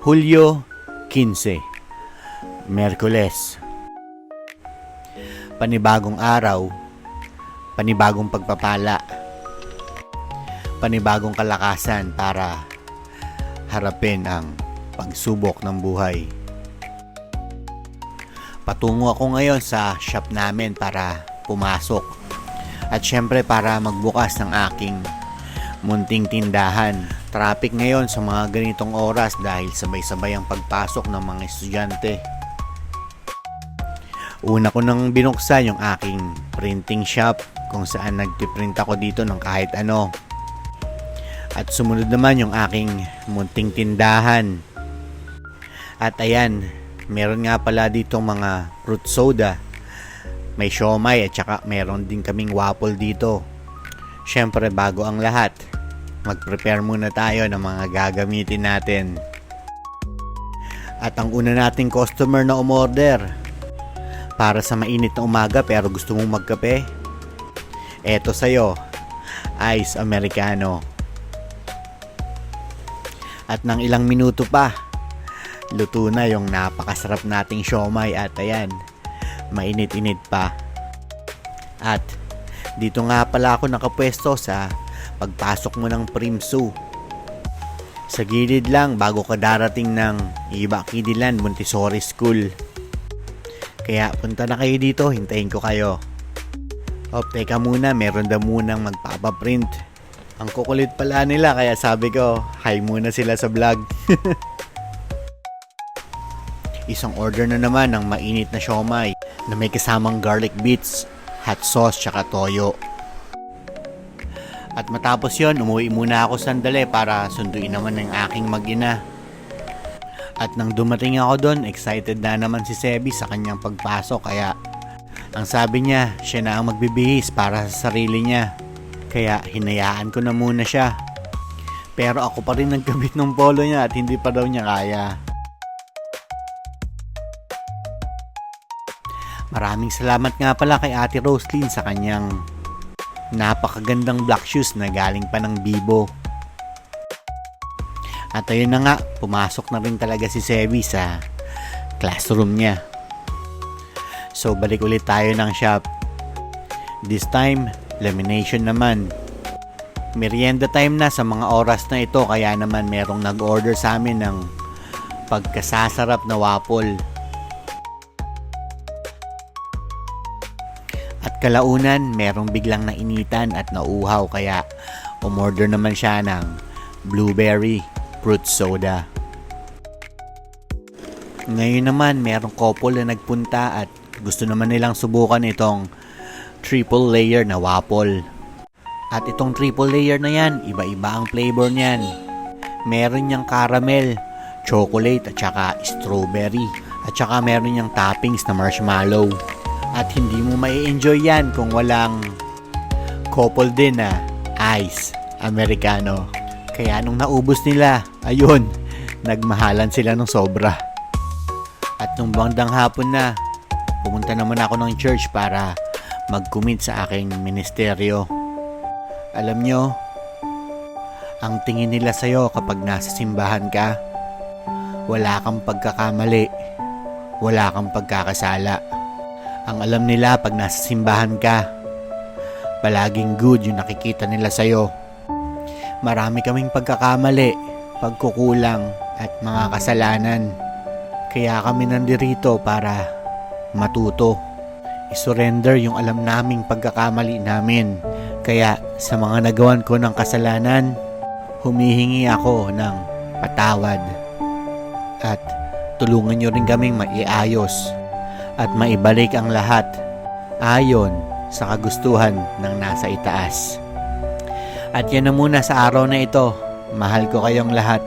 Hulyo 15, Miyerkules. Panibagong araw, panibagong pagpapala, panibagong kalakasan para harapin ang pagsubok ng buhay. Patungo ako ngayon sa shop namin para pumasok at syempre para magbukas ng aking munting tindahan. Traffic ngayon sa mga ganitong oras dahil sabay-sabay ang pagpasok ng mga estudyante. Una ko nang binuksan yung aking printing shop kung saan nagpiprint ako dito ng kahit ano. At sumunod naman yung aking munting tindahan. At ayan, meron nga pala dito mga fruit soda. May siomai at saka meron din kaming waffle dito. Syempre bago ang lahat, mag-prepare muna tayo ng mga gagamitin natin. At ang una nating customer na umorder, para sa mainit na umaga pero gusto mong magkape, eto sa'yo, Ice Americano. At ng ilang minuto pa, luto na yung napakasarap nating siomai at ayan, mainit-init pa. At dito nga pala ako nakapwesto sa pagpasok mo ng Primsu. Sa gilid lang bago ka darating ng Iba Kidiland Montessori School. Kaya punta na kayo dito, hintayin ko kayo. Teka muna, meron daw munang magpapaprint. Ang kukulit pala nila kaya sabi ko, hi muna sila sa vlog. Isang order na naman ng mainit na siomai na may kasamang garlic bits, hot sauce, tsaka toyo. At matapos yon, umuwi muna ako sandali para sunduin naman ng aking mag-ina. At nang dumating ako doon, excited na naman si Sebi sa kanyang pagpasok kaya ang sabi niya, siya na ang magbibihis para sa sarili niya. Kaya hinayaan ko na muna siya. Pero ako pa rin nagkabit ng polo niya at hindi pa daw niya kaya. Maraming salamat nga pala kay Ate Roslyn sa kanyang napakagandang black shoes na galing pa ng Bibo. At ayun na nga, pumasok na rin talaga si Sebi sa classroom niya. So balik ulit tayo ng shop. This time, lamination naman. Merienda time na sa mga oras na ito kaya naman merong nag-order sa amin ng pagkasasarap na waffle. At kalaunan, merong biglang nainitan at nauhaw kaya umorder naman siya ng blueberry fruit soda. Ngayon naman, merong couple na nagpunta at gusto naman nilang subukan itong triple layer na waffle. At itong triple layer na yan, iba-iba ang flavor niyan. Meron niyang caramel, chocolate at saka strawberry. At saka meron niyang toppings na marshmallow. At hindi mo mai-enjoy yan kung walang couple din na Ice Americano. Kaya nung naubos nila, ayun, nagmahalan sila ng sobra. At nung bandang hapon na, pumunta naman ako ng church para mag-commit sa aking ministeryo. Alam nyo, ang tingin nila sa'yo kapag nasa simbahan ka, wala kang pagkakamali, wala kang pagkakasala. Ang alam nila pag nasa simbahan ka, palaging good yung nakikita nila sa'yo. Marami kaming pagkakamali, pagkukulang at mga kasalanan. Kaya kami nandirito para matuto. I-surrender yung alam naming pagkakamali namin. Kaya sa mga nagawan ko ng kasalanan, humihingi ako ng patawad. At tulungan nyo rin kaming maiayos at maibalik ang lahat ayon sa kagustuhan ng nasa itaas. At yan na muna sa araw na ito. Mahal ko kayong lahat.